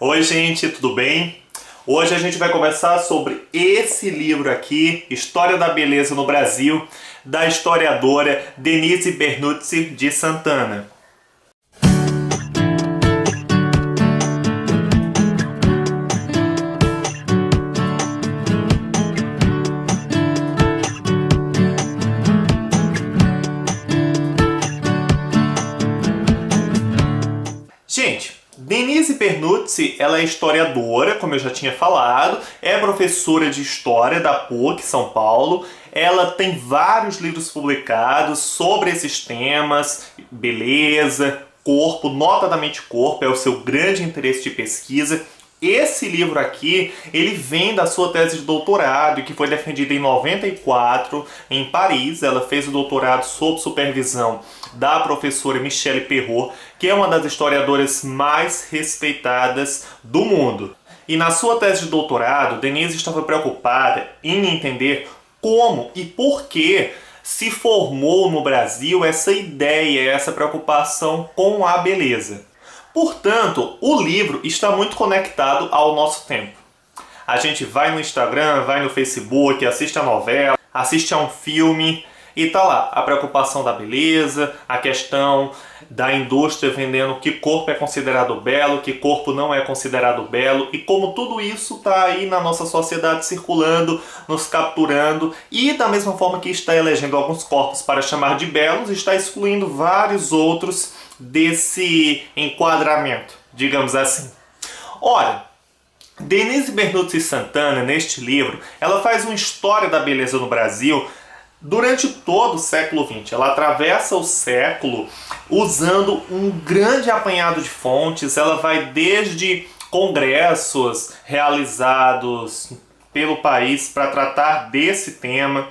Oi, gente, tudo bem? Hoje a gente vai conversar sobre esse livro aqui, História da Beleza no Brasil, da historiadora Denise Bernuzzi de Santana. Gente, Denise Bernuzzi, ela é historiadora, como eu já tinha falado, é professora de História da PUC, São Paulo. Ela tem vários livros publicados sobre esses temas, beleza, corpo, notadamente corpo, é o seu grande interesse de pesquisa. Esse livro aqui, ele vem da sua tese de doutorado, que foi defendida em 94 em Paris. Ela fez o doutorado sob supervisão da professora Michelle Perrault, que é uma das historiadoras mais respeitadas do mundo. E na sua tese de doutorado, Denise estava preocupada em entender como e por que se formou no Brasil essa ideia, essa preocupação com a beleza. Portanto, o livro está muito conectado ao nosso tempo. A gente vai no Instagram, vai no Facebook, assiste a novela, assiste a um filme e tá lá a preocupação da beleza, a questão da indústria vendendo que corpo é considerado belo, que corpo não é considerado belo, e como tudo isso tá aí na nossa sociedade circulando, nos capturando, e da mesma forma que está elegendo alguns corpos para chamar de belos, está excluindo vários outros desse enquadramento, digamos assim. Ora, Denise Bernuzzi Santana, neste livro, ela faz uma história da beleza no Brasil durante todo o século XX. Ela atravessa o século usando um grande apanhado de fontes. Ela vai desde congressos realizados pelo país para tratar desse tema.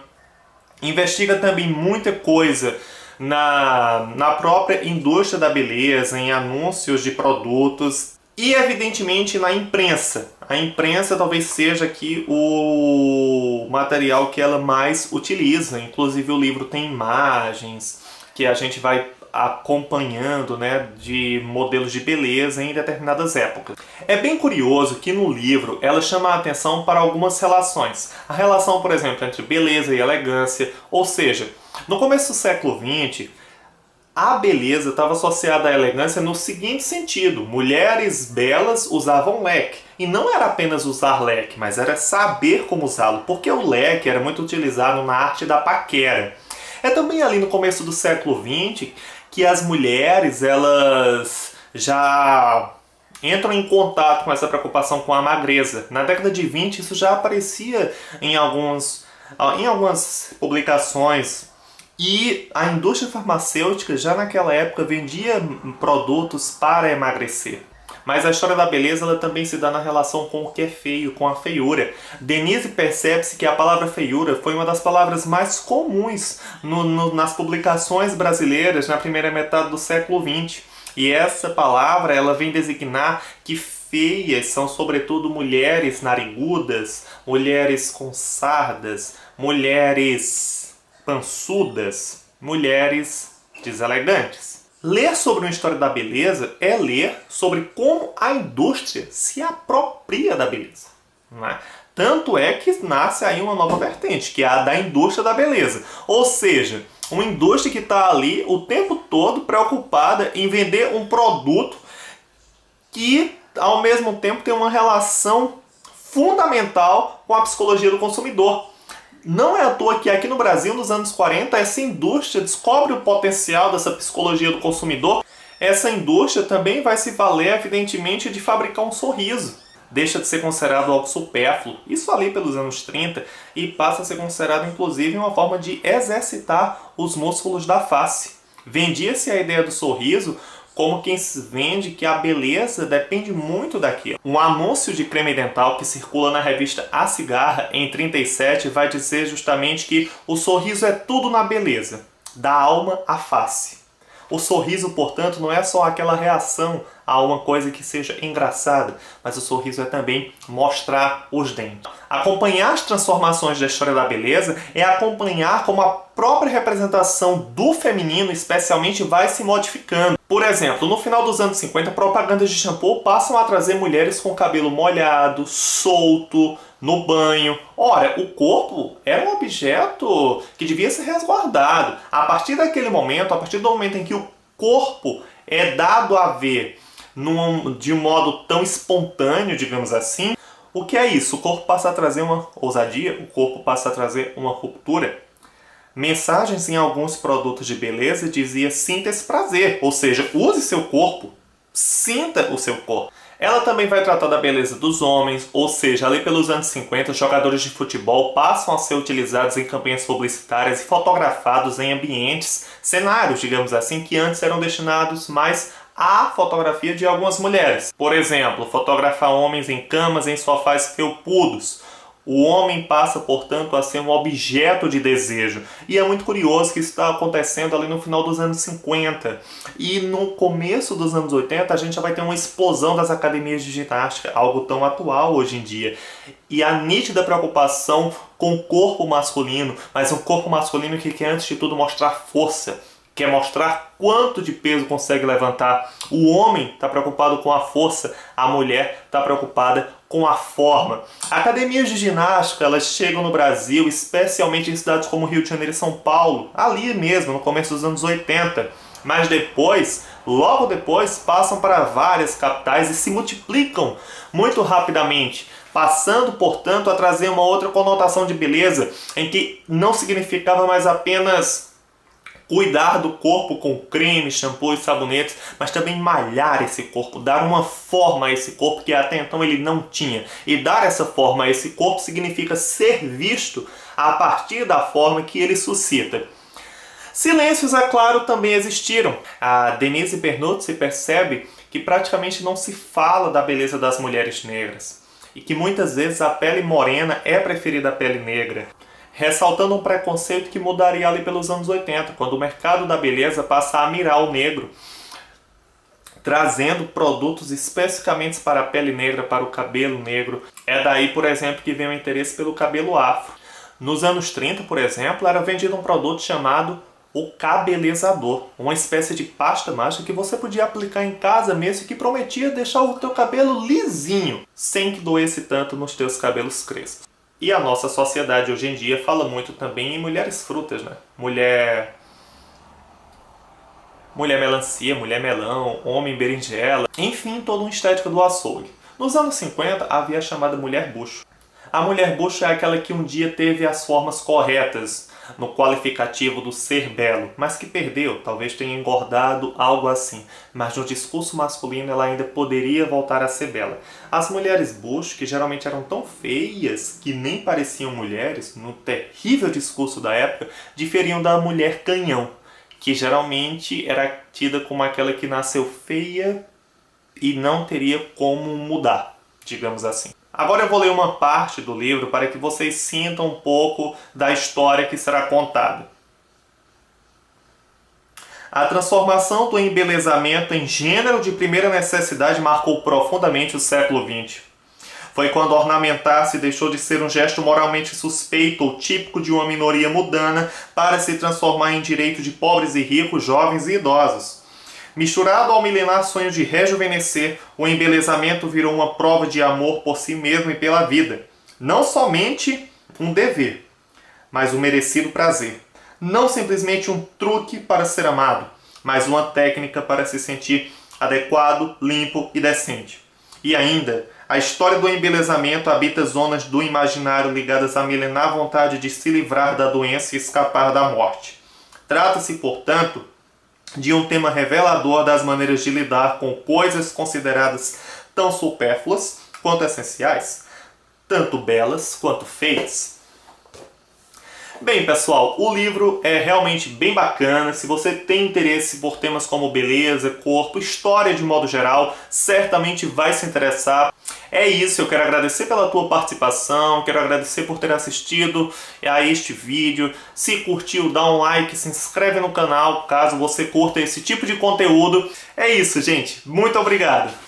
Investiga também muita coisa na própria indústria da beleza, em anúncios de produtos e, evidentemente, na imprensa. A imprensa talvez seja aqui o material que ela mais utiliza. Inclusive o livro tem imagens que a gente vai acompanhando, né, de modelos de beleza em determinadas épocas. É bem curioso que no livro ela chama a atenção para algumas relações. A relação, por exemplo, entre beleza e elegância, ou seja, no começo do século XX, a beleza estava associada à elegância no seguinte sentido: mulheres belas usavam leque. E não era apenas usar leque, mas era saber como usá-lo, porque o leque era muito utilizado na arte da paquera. É também ali no começo do século XX que as mulheres elas já entram em contato com essa preocupação com a magreza. Na década de 20 isso já aparecia em algumas publicações. E a indústria farmacêutica já naquela época vendia produtos para emagrecer. Mas a história da beleza ela também se dá na relação com o que é feio, com a feiura. Denise percebe-se que a palavra feiura foi uma das palavras mais comuns nas publicações brasileiras na primeira metade do século XX. E essa palavra ela vem designar que feias são sobretudo mulheres narigudas, mulheres com sardas, mulheres pançudas, mulheres deselegantes. Ler sobre uma história da beleza é ler sobre como a indústria se apropria da beleza. Não é? Tanto é que nasce aí uma nova vertente, que é a da indústria da beleza. Ou seja, uma indústria que está ali o tempo todo preocupada em vender um produto que, ao mesmo tempo, tem uma relação fundamental com a psicologia do consumidor. Não é à toa que aqui no Brasil, nos anos 40, essa indústria descobre o potencial dessa psicologia do consumidor. Essa indústria também vai se valer, evidentemente, de fabricar um sorriso. Deixa de ser considerado algo supérfluo, isso ali pelos anos 30, e passa a ser considerado, inclusive, uma forma de exercitar os músculos da face. Vendia-se a ideia do sorriso como quem vende que a beleza depende muito daquilo. Um anúncio de creme dental que circula na revista A Cigarra em 37 vai dizer justamente que o sorriso é tudo na beleza, da alma à face. O sorriso, portanto, não é só aquela reação a uma coisa que seja engraçada, mas o sorriso é também mostrar os dentes. Acompanhar as transformações da história da beleza é acompanhar como a própria representação do feminino, especialmente, vai se modificando. Por exemplo, no final dos anos 50, propagandas de shampoo passam a trazer mulheres com cabelo molhado, solto, no banho. Ora, o corpo era um objeto que devia ser resguardado. A partir daquele momento, a partir do momento em que o corpo é dado a ver de um modo tão espontâneo, digamos assim, o que é isso? O corpo passa a trazer uma ousadia, o corpo passa a trazer uma ruptura. Mensagens em alguns produtos de beleza dizia sinta esse prazer, ou seja, use seu corpo, sinta o seu corpo. Ela também vai tratar da beleza dos homens, ou seja, ali pelos anos 50, os jogadores de futebol passam a ser utilizados em campanhas publicitárias e fotografados em ambientes, cenários, digamos assim, que antes eram destinados mais à fotografia de algumas mulheres. Por exemplo, fotografar homens em camas em sofás felpudos. O homem passa, portanto, a ser um objeto de desejo. E é muito curioso que isso está acontecendo ali no final dos anos 50. E no começo dos anos 80, a gente já vai ter uma explosão das academias de ginástica, algo tão atual hoje em dia. E a nítida preocupação com o corpo masculino, mas um corpo masculino que quer, antes de tudo, mostrar força. Quer mostrar quanto de peso consegue levantar. O homem está preocupado com a força, a mulher está preocupada com a forma. Academias de ginástica, elas chegam no Brasil, especialmente em cidades como Rio de Janeiro e São Paulo, ali mesmo, no começo dos anos 80. Mas depois, logo depois, passam para várias capitais e se multiplicam muito rapidamente, passando, portanto, a trazer uma outra conotação de beleza, em que não significava mais apenas cuidar do corpo com creme, shampoo e sabonetes, mas também malhar esse corpo, dar uma forma a esse corpo que até então ele não tinha. E dar essa forma a esse corpo significa ser visto a partir da forma que ele suscita. Silêncios, é claro, também existiram. A Denise Bernucci percebe que praticamente não se fala da beleza das mulheres negras e que muitas vezes a pele morena é preferida à pele negra, ressaltando um preconceito que mudaria ali pelos anos 80, quando o mercado da beleza passa a mirar o negro, trazendo produtos especificamente para a pele negra, para o cabelo negro. É daí, por exemplo, que vem o interesse pelo cabelo afro. Nos anos 30, por exemplo, era vendido um produto chamado o cabelezador, uma espécie de pasta mágica que você podia aplicar em casa mesmo e que prometia deixar o teu cabelo lisinho, sem que doesse tanto nos teus cabelos crespos. E a nossa sociedade hoje em dia fala muito também em mulheres frutas, né? Mulher melancia, mulher melão, homem berinjela, enfim, toda uma estética do açougue. Nos anos 50 havia a chamada mulher bucho. A mulher bucho é aquela que um dia teve as formas corretas no qualificativo do ser belo, mas que perdeu, talvez tenha engordado, algo assim. Mas no discurso masculino ela ainda poderia voltar a ser bela. As mulheres bucho, que geralmente eram tão feias que nem pareciam mulheres, no terrível discurso da época, diferiam da mulher canhão, que geralmente era tida como aquela que nasceu feia e não teria como mudar, digamos assim. Agora eu vou ler uma parte do livro para que vocês sintam um pouco da história que será contada. A transformação do embelezamento em gênero de primeira necessidade marcou profundamente o século XX. Foi quando ornamentar-se deixou de ser um gesto moralmente suspeito ou típico de uma minoria mudana para se transformar em direito de pobres e ricos, jovens e idosos. Misturado ao milenar sonho de rejuvenescer, o embelezamento virou uma prova de amor por si mesmo e pela vida. Não somente um dever, mas um merecido prazer. Não simplesmente um truque para ser amado, mas uma técnica para se sentir adequado, limpo e decente. E ainda, a história do embelezamento habita zonas do imaginário ligadas à milenar vontade de se livrar da doença e escapar da morte. Trata-se, portanto, de um tema revelador das maneiras de lidar com coisas consideradas tão supérfluas quanto essenciais, tanto belas quanto feias. Bem, pessoal, o livro é realmente bem bacana. Se você tem interesse por temas como beleza, corpo, história de modo geral, certamente vai se interessar. É isso, eu quero agradecer pela tua participação, quero agradecer por ter assistido a este vídeo. Se curtiu, dá um like, se inscreve no canal caso você curta esse tipo de conteúdo. É isso, gente. Muito obrigado!